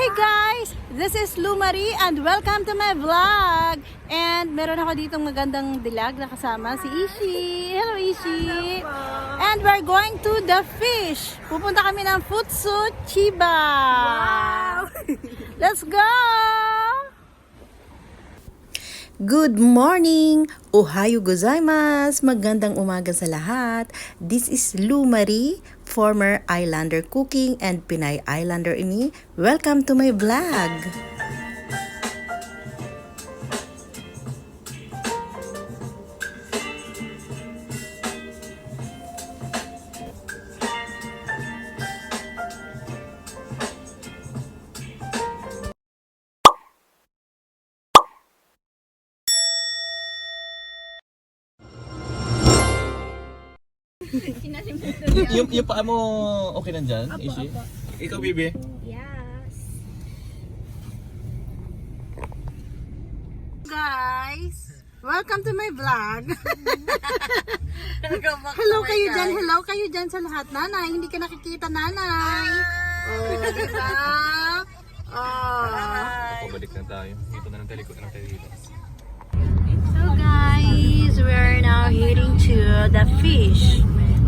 Hi guys! This is Lou Marie and welcome to my vlog! And meron ako ditong magandang dilag na kasama si Ishi. Hello Ishi! And we're going to the fish. Pupunta kami ng Futsu Chiba. Wow! Let's go! Good morning! Ohayo gozaimasu! Magandang umaga sa lahat. This is Lou Marie, former Islander cooking and Pinay Islander ini. Welcome to my vlog! yung paa mo okay nandyan, Ishi? Ikaw, Bibi? Yes. Guys, welcome to my vlog. Hello kayo dyan, hello kayo dyan sa lahat. Nanay, hindi ka nakikita, nanay. Oh, diba? Oh. Pabalik na tayo. Dito na lang tayo, likod na lang tayo dito. So guys, we're now heading to the fish.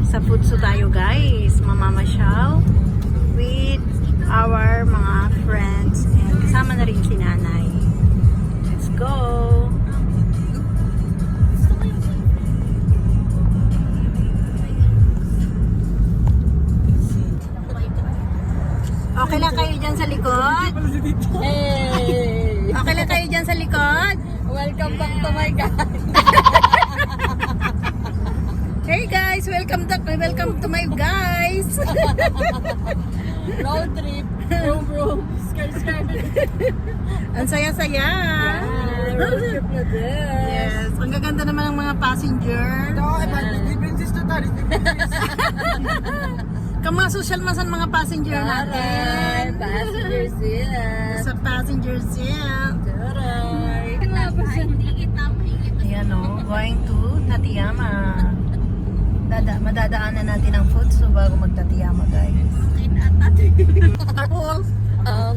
Sa Futsu tayo guys, mamamasyal with our mga friends and kasama na rin si nanay. Let's go! Okay lang kayo dyan sa likod? Hey! Okay lang kayo dyan sa likod? Welcome back to my guys. Hey guys, welcome to my guys. Road trip. Vroom vroom. Skirt skirt. Ang saya-saya. Road trip na this. Yes, ang gaganda naman ng mga passenger. Kama-social masan mga passenger natin. Passenger seat. Sa passenger seat. Taray. Ayan o, going to Tateyama. Madadaanan natin ang Futsu bago mag-Tateyama guys. Carpool!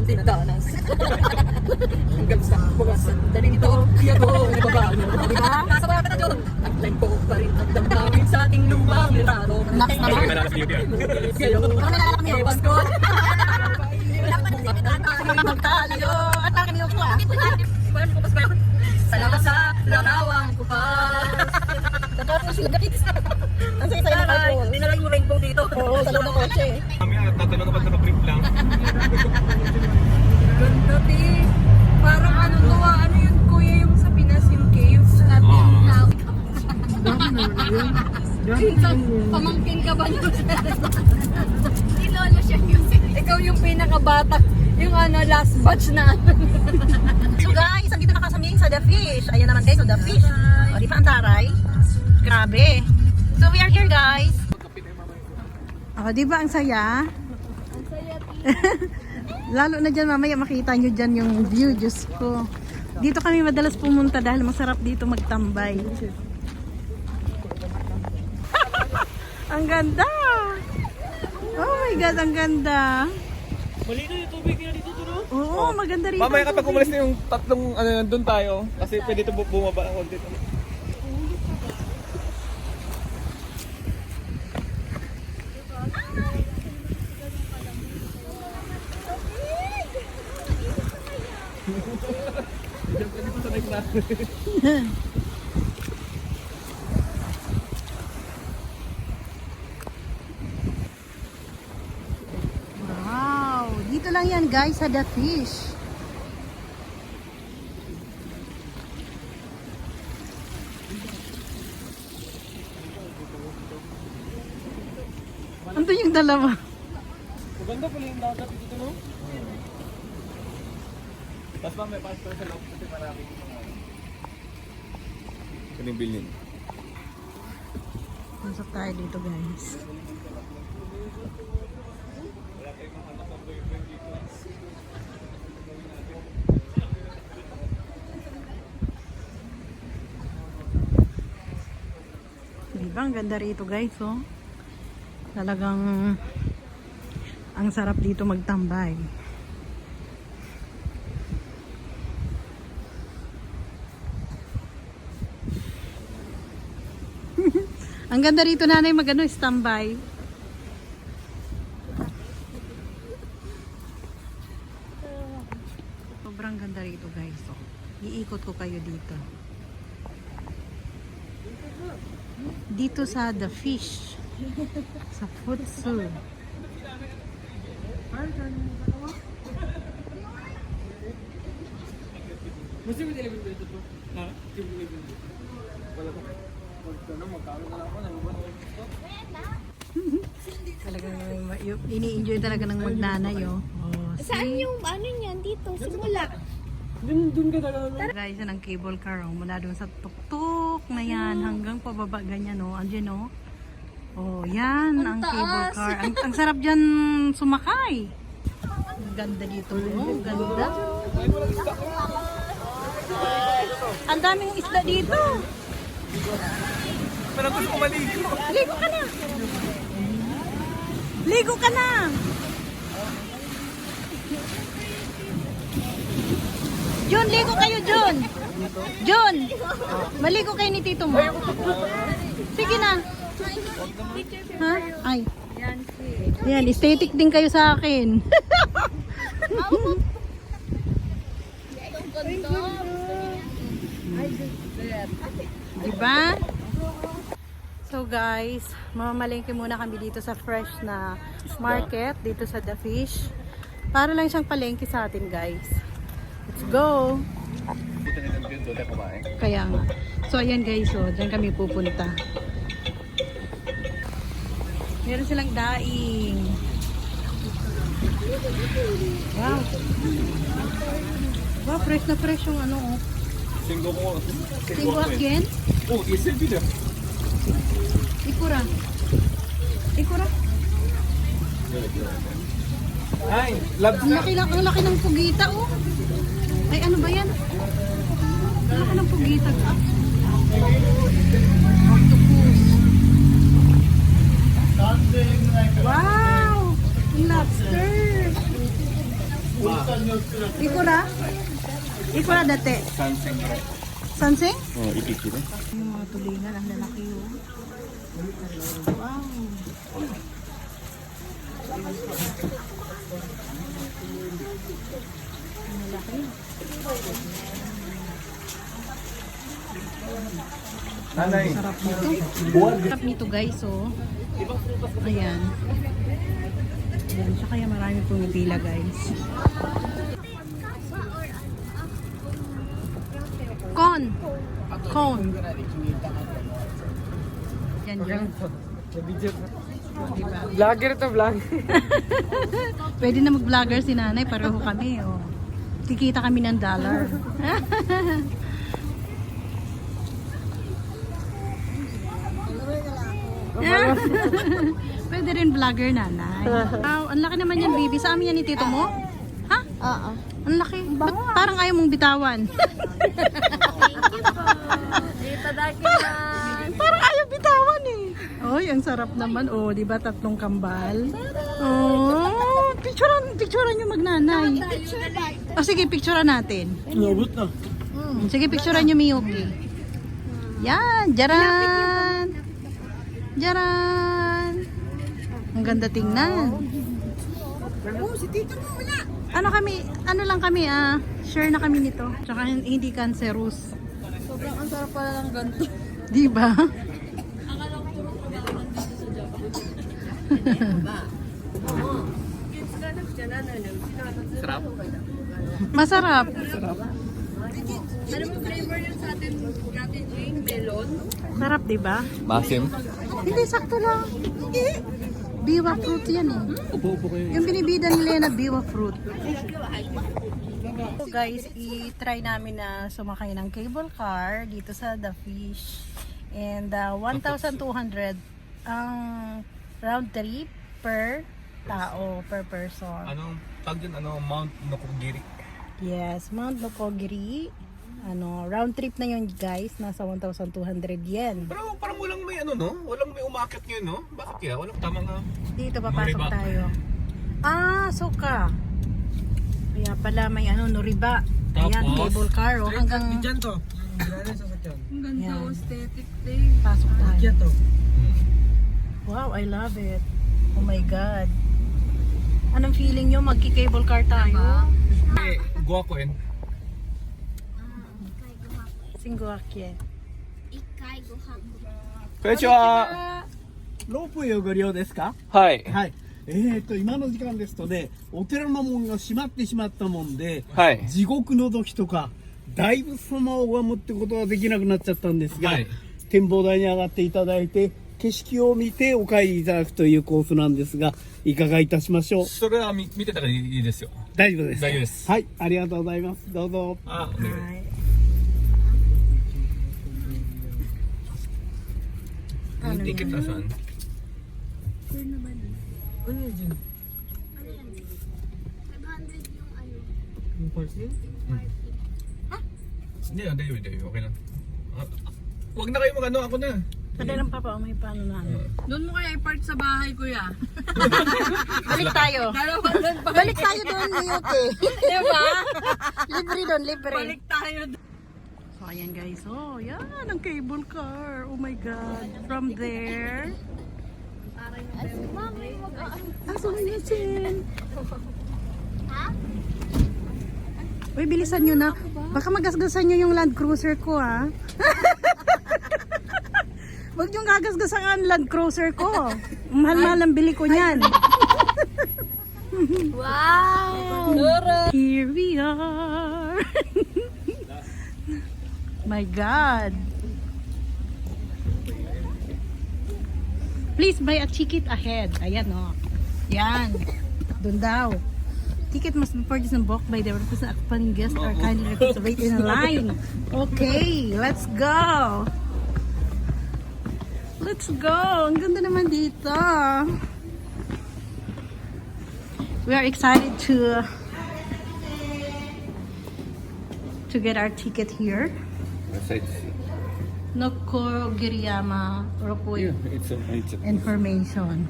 Dinadonas. Hanggang sa mga sandaling ito, kaya ko nababano. Diba? Nasa mga katatyon, at line po pa rin ang damdamin sa ating lumang lirado. Next naman. Kayo, ewan ko. Magkalayo. At akin yung kuha. Salamat sa larawang ko pa. Ang saya-saya ng carpool. Dinala yung rainbow dito. Oo, sa loob ng kotse. Kami tatanong kapag naka-brief lang. Ganda, di. Parang ano to ano yun kuya yung sa Pinas yung cave. Pamangkin ka ba nyo? Si Lolo siya music. Ikaw yung pinakabata. Yung last batch na. So guys, andito na kami sa The Fish. Ayan naman guys, so The Fish. O, di pa ang taray? Grabe. So we are here guys. O, di ba ang saya? Ang saya, Lalo na dyan mamaya makita nyo dyan yung view. Diyos ko. Dito kami madalas pumunta dahil masarap dito magtambay. Ang ganda! Oh my God, ang ganda! Malino yung tubig nila dito, no? Oo, maganda rito. Mamaya kapag umalis na yung tatlong nandun tayo, kasi pwede ito bumaba ng konti. Wow! Dito lang yan guys sa The Fish. Ano yung dalawa? Maganda pala yung dagat dito, no? Tapos may pastor sa loob kasi maraming kaling bilhin. Pasok tayo dito guys. Diba ang ganda rito guys, oh. Talagang ang sarap dito magtambay. Ang ganda rito nanay magano standby. Sobrang ganda rito guys. So, iikot ko kayo dito. Dito sa The Fish. Sa Futsu. Talagang ini-enjoy talaga ng magnanay oh. Saan yung ano niyan dito? Simula. Guys, yan ang cable car oh. Mula doon sa tuktok na yan hanggang pababa ganyan oh. Andiyan oh. Oh, yan ang cable car. Ang sarap dyan sumakay. Ang ganda dito oh. Ang ganda. Ang daming isda dito. Parang gusto ko maligo. Ligo ka na. Ligo ka na. Jun, ligo kayo, Jun. Jun, maligo kayo ni tito mo. Sige na. Ha? Ay. Yan, aesthetic din kayo sa akin. Diba? So guys, mamamalengke muna kami dito sa fresh na market, dito sa The Fish. Para lang siyang palengke sa atin guys. Let's go! Buta na lang doon tayo kumain. Kaya nga. So ayan guys, so, dyan kami pupunta. Meron silang daing. Wow! Wow, fresh na fresh yung ano oh. Singgo ko. Tinggo again? Oh, isil video. Ikura. Ikura. Ay, labs na. Ang laki ng pugita oh. Ay ano ba yan? Ang laki ng pugita. Octopus. Wow! Lobster. Ikura? Ikura dati. Sansing. Sansing? Oh, ipiki na. Yung mga tulingan, ang lalaki yun. Wow. Ang lalaki. Nanay. Sarap nito. Sarap nito guys, oh. Ayan. Ayan, siya kaya marami pumipila guys. Con. Cone. Yan yan. Diba? Vlogger to vlog. Pwede na mag-vlogger si nanay, pareho kami. Oh. Kikita kami ng dollar. Pwede rin vlogger nanay. Wow, ang laki naman yan, baby. Sa amin yan ni tito mo? Ha? Oo. Ang laki. Ba't parang ayaw mong bitawan? Dito dakilan. Parang ayaw bitawan eh. Oy, ang sarap naman. Oh, di ba tatlong kambal? Oh, picturean niyo magnanay. Oh, sige, picturean natin. Nabot na. Sige, picturean niyo Miyuki. Yan, jaran. Jaran. Ang ganda tingnan. Oh, si Tito mo wala. Ano lang kami, share na kami nito. Tsaka hindi cancerous. Sobrang ang sarap pala ng ganito. Di ba? Sarap. Masarap. Ano mo flavor yun sa atin? Natin yung melon? Sarap, di ba? Masim. Hindi, sakto lang. Biwa fruit yan eh. Upo kayo. Yung binibida nila na biwa fruit. So guys, i-try namin na sumakay ng cable car dito sa The Fish. And 1,200 ang round trip per tao, per person. Anong tag yun? Mount Nokogiri. Yes, Mount Nokogiri. Round trip na yun guys, nasa 1,200 yen. Pero parang walang may walang may umakit ngayon, no? Bakit kaya? Walang tamang Dito papasok Noriba. tayo. Suka. Kaya pala may Noriba. Ayan, Tapos, cable car oh, hanggang Diyan to. Ang ganda, Yan. aesthetic day. Pasok tayo. to. Wow, I love it. Oh my God. Anong feeling nyo? Magki-cable car tayo? Gua ko yun. Singguakye. 一回ご飯 Konnichiwa! ロープウェイをご利用ですか？はい。はい。今の時間ですとね、お寺の門が閉まってしまったもんで、はい。地獄の時とか、大仏様を拝むってことができなくなっちゃったんですが、はい展望台に上がっていただいて、景色を見てお帰りいただくというコースなんですが、いかがいたしましょう？それは見てたからいいですよ。大丈夫です。大丈夫です。はい、ありがとうございます。どうぞ。あ、お願い。 Ano Yung ticket yan? nasaan? Ano yan? 500 yung ano. Hindi, dayo. Okay lang. Wag na kayo mag-ano, ako na. Kada lang papa, may paano na. Doon mo kaya i-park sa bahay, kuya. Balik tayo. Dalawa doon pa. Balik tayo doon, Miyuki. Diba? Libre doon, libre. Balik tayo doon. So, ayan guys. Oh, yan. Ang cable car. Oh my God. From there. Mami, Ah, sumiyasin. ha? Uy, bilisan nyo na. Baka magasgasan nyo yung Land Cruiser ko, ha? Huwag nyo gagasgasan ang Land Cruiser ko. Mahal-mahal ang bili ko niyan. Wow! Here we are. My God. Please buy a ticket ahead. Ayan, oh. Yan. Doon daw. Ticket must be purchased and booked by the representative accompanying guest or kindly request to wait in a line. Okay, let's go. Let's go. Ang ganda naman dito. We are excited to get our ticket here. Nokogiriyama Ropoi It's information.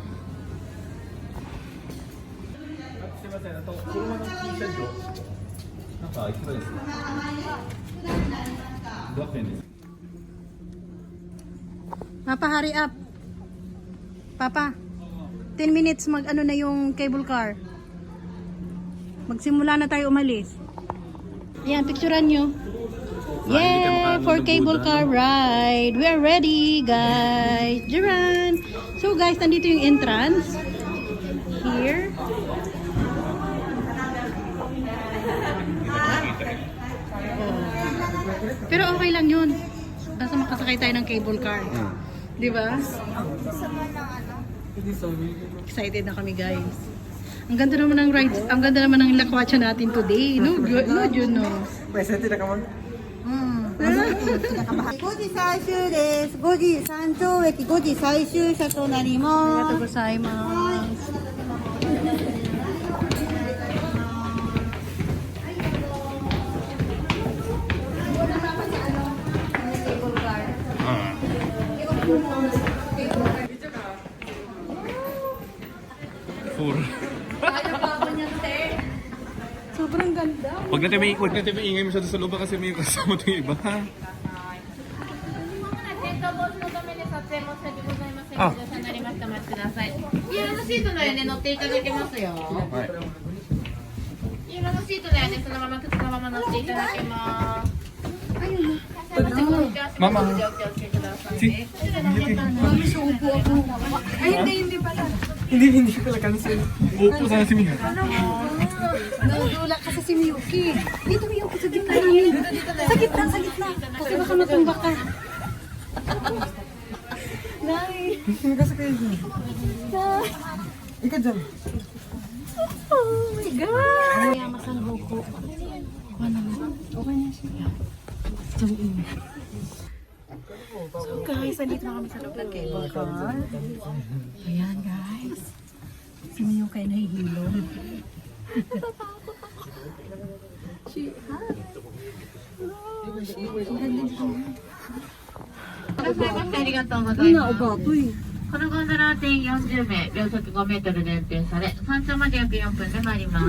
すいません、あと車の駐車場なんかいくらですか？500円です。 Papa, hurry up. Papa, 10 minutes mag ano na yung cable car. Magsimula na tayo umalis. Ayan, picturean nyo. Yay! For cable car ride. We are ready, guys. Jiran! So guys, nandito yung entrance. Here. Pero okay lang yun. Basta makasakay tayo ng cable car. Di ba? Excited na kami, guys. Ang ganda naman ng ride, ang ganda naman ng lakwatsa natin today. No, no, no. 5時最終です。5時山頂駅5時最終車となります。 Arigatou gozaimasu. Full. Sobrang ganda. Huwag natin maingay masyado sa loob kasi may kasama ito yung iba. Ha? Ah. 黄色のシートの上に乗っていただけますよ。はい。黄色のシートの上にそのまま乗っていただけます。ママ。お気をつけくださいね。 Hindi pala cancel. Upo sana si Mia. Nadula kasi si Miyuki. Dito Miyuki, sa gitna namin. Sa gitna, sa gitna. Kasi baka matumba ka. Nay. Ika dyan. Oh my God. Kaya masang buko. Okay na siya. So guys, nandito na kami sa loob ng cable car. Ayan guys. Si Miyuki ay nahihilo.ありがとうございます。このゴンドラは定員40名、秒速5メートルで運転され、山頂まで約4分で参ります。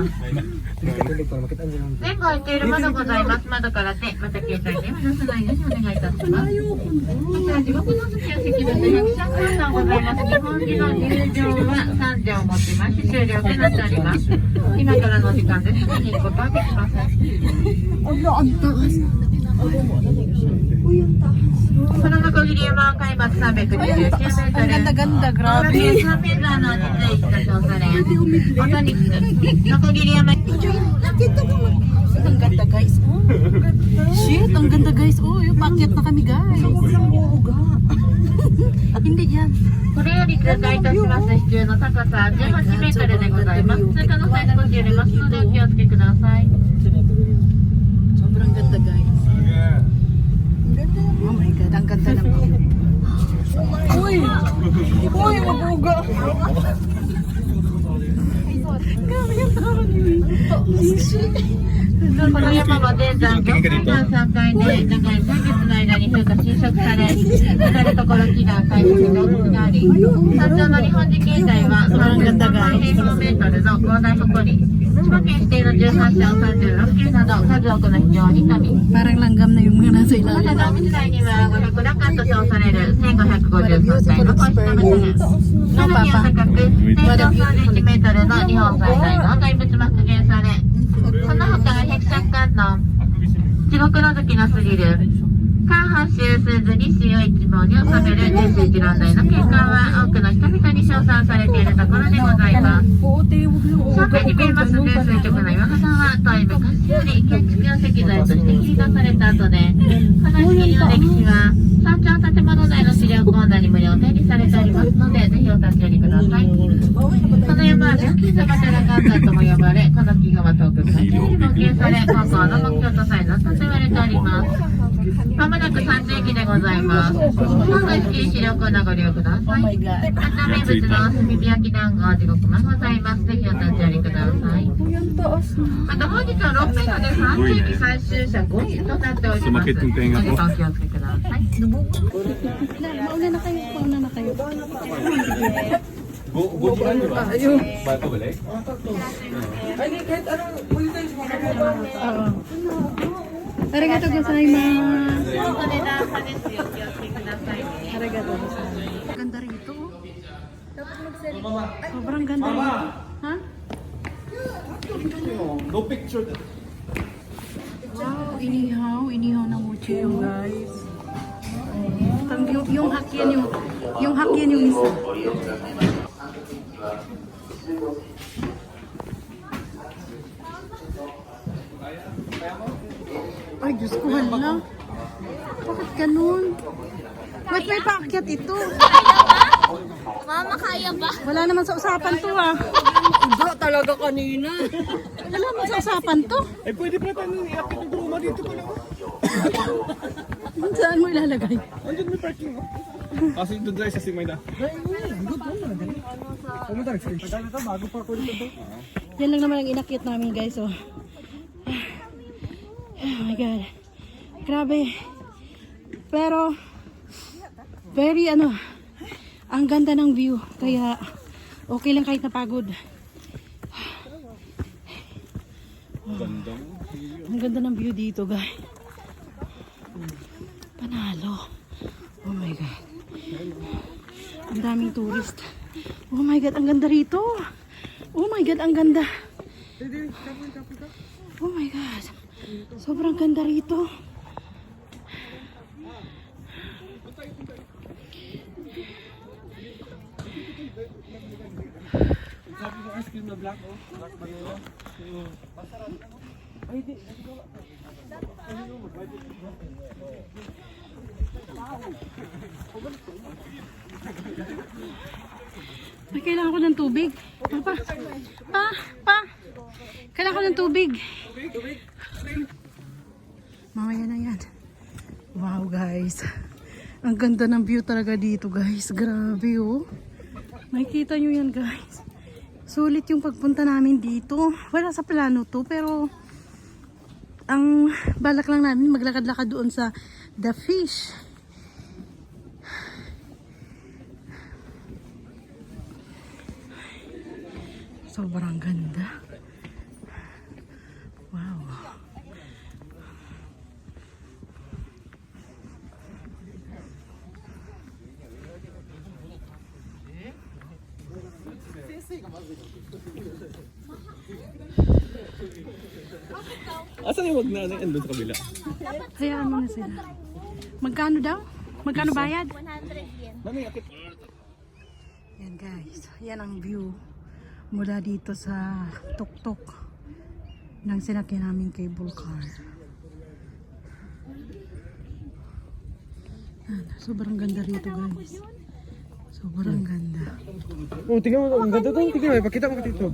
前後空いている窓ございます。窓から手、また携帯電話出さないようにお願いいたします。また地獄の席や席分で103分間ございます。日本人の入場は3錠をもちまして終了となっております。今からの時間ですぐに行くことはできません。このノコギリ山は海抜329メートル。Ganda-ganda, grabe. 3メートルの日で一つ押され、オトニクス、ノコギリ山。 Ang ganda guys. Oh. Shit, ang ganda guys. Oh, yung paakyat na kami guys. Hindi yan. これより通過いたします支柱の高さ18メートルでございます。通過の際少し揺れますのでお気をつけください。 Sobrang ganda guys. Oh my god, ang ganda naman. Uy! Uy, mabuga! Grabe yung tao ni この山は全山3階で長い3月の間に風化侵食され、至るところ木が開花し動物があり、山頂の日本人経済は33万平方メートルの広大誇り、千葉県指定の18社36級など数多くの非常に富。 Parang langgam na yung mga nasa ま ilalim. た動物界には500羅漢と称される1553体の個室の娘。さらには高く、全長31メートルの日本最大の大仏も復元され、その他百尺観音、地獄の月の過ぎる、関八州スーズに主要一門に収める十世紀論題の景観は多くの人々に称賛されているところでございます。正面に見えます十数曲の岩肌は遠い昔より建築用石材として切り出された後で、この仕切りの歴史は山頂建物内の資料コーナーに無料展示されておりますので、ぜひお立ち寄りください。この山は純金様寺観山とも呼ばれ、この木が遠く昔より設計され、高校の目標とさえなったと言われております。まもなく山頂駅でございます。どうぞ石切り資料コーナーご利用ください。また名物の炭火焼き団子地獄もございます。ぜひお立ち寄りください。また本日は6名で山頂駅最終車5時となっております。お時間お気をつけください。 Mauna na kayo, mauna na kayo. Bubukan di ba? Bato balik? Oo. Arigato gozaimasu. お値段差ですよ。お気をつけくださいね。 Arigato gozaimasu. Ganda rito. Sobrang ganda rito. Ha? No picture. Wow, inihaw na mochi yung guys. Yung hakyan yung isa. Ay, Diyos ko, hala. Bakit ganun? Ba't may paakyat ito? Mama, kaya ba? Wala naman sa usapan to ah. Iba talaga kanina. Wala naman sa usapan to. Ay, pwede pala tayo iakit ng bruma dito pala. Saan mo ilalagay? Andyan may parking, oh. Kasi doon tayo sa Simayda. Pumunta na, sige. Tagal ito, bago pa ako dito. Yan lang naman ang inakyat namin guys. Oh. Oh my god. Grabe. Pero, very ang ganda ng view. Kaya, okay lang kahit napagod. Ang ganda ng view dito guys. Panalo. Oh my god. Ang daming tourist. Oh my god, ang ganda rito. Oh my god, ang ganda. Oh my god. Sobrang ganda rito. Ay, kailangan ko ng tubig. Pa. Kailangan ko ng tubig. Mamaya na yan. Wow guys. Ang ganda ng view talaga dito guys. Grabe oh. Makikita nyo yan guys. Sulit yung pagpunta namin dito. Wala sa plano to pero ang balak lang namin maglakad-lakad doon sa The Fish. Sobrang ganda. Wow. Asan yung wag na andun sa kabila? Hayaan mo na sila. Magkano daw? Magkano bayad? 100 yen. Mami, akit. Yan guys, yan ang view mula dito sa tuktok ng sinakyan naming cable car. Yan, sobrang ganda rito guys. Sobrang ganda. Oh, tingnan mo, ang ganda to. Tingnan mo, ipakita mo dito.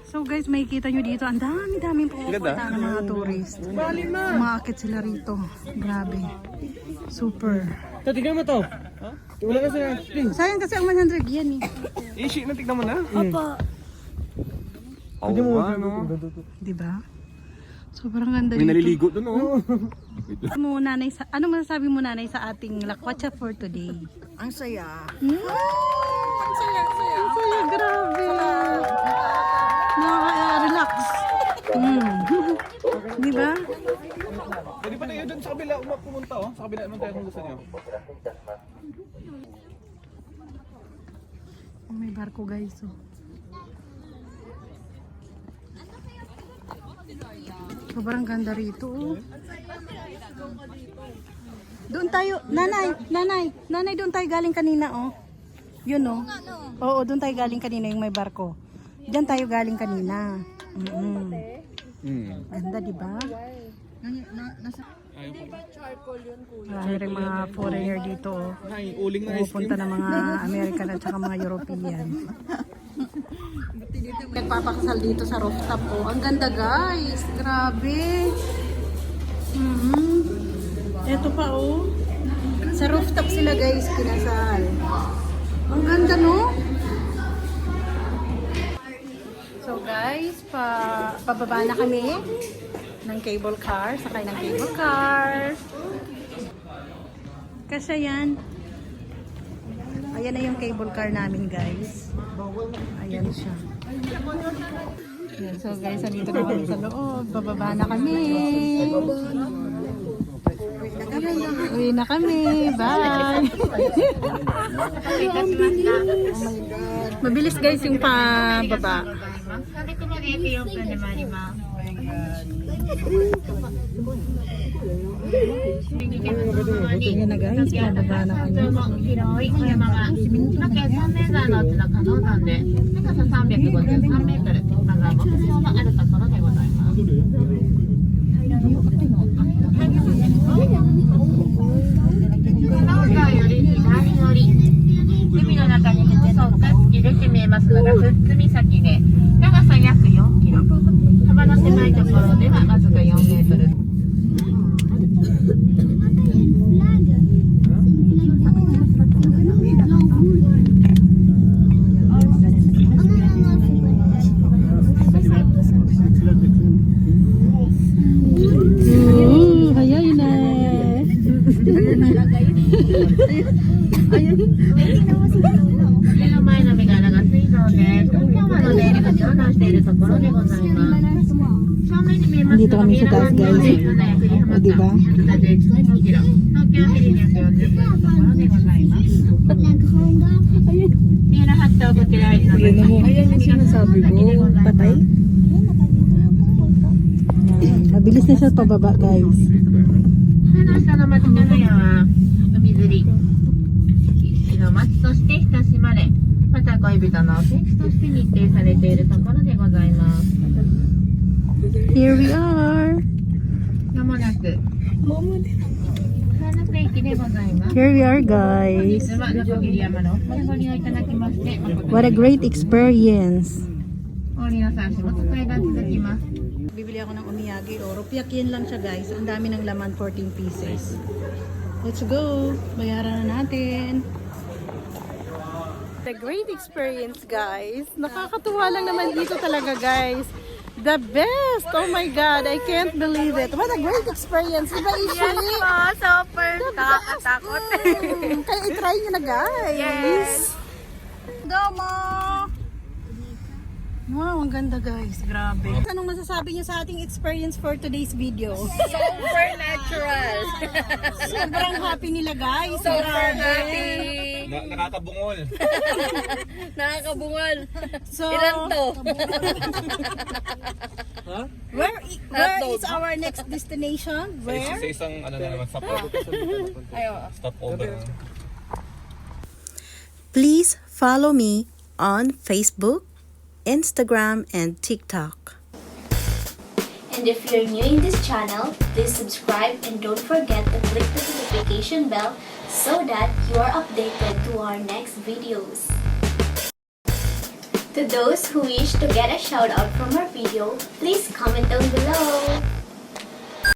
So guys, makikita nyo dito, ang dami-daming pumupunta ng mga tourist. Umaakit sila rito. Grabe. Super. Ito, tingnan mo to. Wala ka sa screen. Sayang kasi ang 100 yen eh. Ishi, natignan mo na? Opo. Tingnan mo, Diba? Sobrang ganda May dito. naliligo dun, oh. Ano masasabi mo nanay sa ating lakwatsa for today? Ang saya. Ang saya, grabe. Nakaka-relax. Di ba? Pwede pa tayo dun sa kabila pumunta, oh. Sa kabila naman tayo kung gusto nyo. May barko guys. Oh. Sobrang ganda rito. Oh. Doon tayo, nanay doon tayo galing kanina oh. Yun oh. Oo, doon tayo galing kanina yung may barko. Diyan tayo galing kanina. Ganda, di ba? Marami rin mga foreigner dito. Oh. Ay, uling na ice cream. Pupunta ng mga American at saka mga European. Nagpapakasal dito sa rooftop ko. Ang ganda guys. Grabe. Ito pa oh. Sa rooftop sila guys kinasal. Ang ganda no? So guys, pababa na kami ng cable car. Sakay ng cable car. Kasi yan. Ayan na yung cable car namin guys. Ayan siya. Ayan, so guys, andito na kami sa loob. Bababa na kami. Uwi na kami. Bye. Mabilis guys yung pababa. 300まで約4分で参ります。Ayan na guys, pababa na kami. 広い小山が半径3メーターのうちの可能山で高さ353メートル、また牧場のあるところでございます。可能山より左寄り、海の中に複層が突き出て見えますのが富津岬で、長さ約4キロ、幅の狭いところではわずか4メートル。Hayay na. Dito kami sa taas guys. O diba? Ayan yung sinasabi mo. Patay? Mabilis na siya pababa guys. 下の町の屋は海釣りの町として親しまれ、また恋人の聖地として認定されているところでございます。 Here we are. まもなく花駅でございます。 Here we are 本 guys. 日は鋸山のご利用いただきまして誠 What a に great experience. お降りの際足元階段続きます。 Bibili ako ng omiyage o rupiak yen lang siya guys. Ang dami ng laman, 14 pieces. Let's go. Bayaran na natin. The great experience guys. Nakakatuwa lang naman dito talaga guys. The best! Oh my God, I can't believe it. What a great experience. Diba Ishi? Yes po, super nakakatakot. Kaya i-try nyo na guys. Yes. Domo! Wow, ang ganda guys. Grabe. Anong masasabi niyo sa ating experience for today's video? Super natural. Sobrang happy nila guys. Super Grabe. happy. Nakakabungol. Nakakabungal. So, Ilan to? where is our next destination? Where? Sa isang ano na naman, stopover. Please follow me on Facebook, Instagram, and TikTok. And if you're new in this channel, please subscribe and don't forget to click the notification bell so that you are updated to our next videos. To those who wish to get a shout out from our video, please comment down below.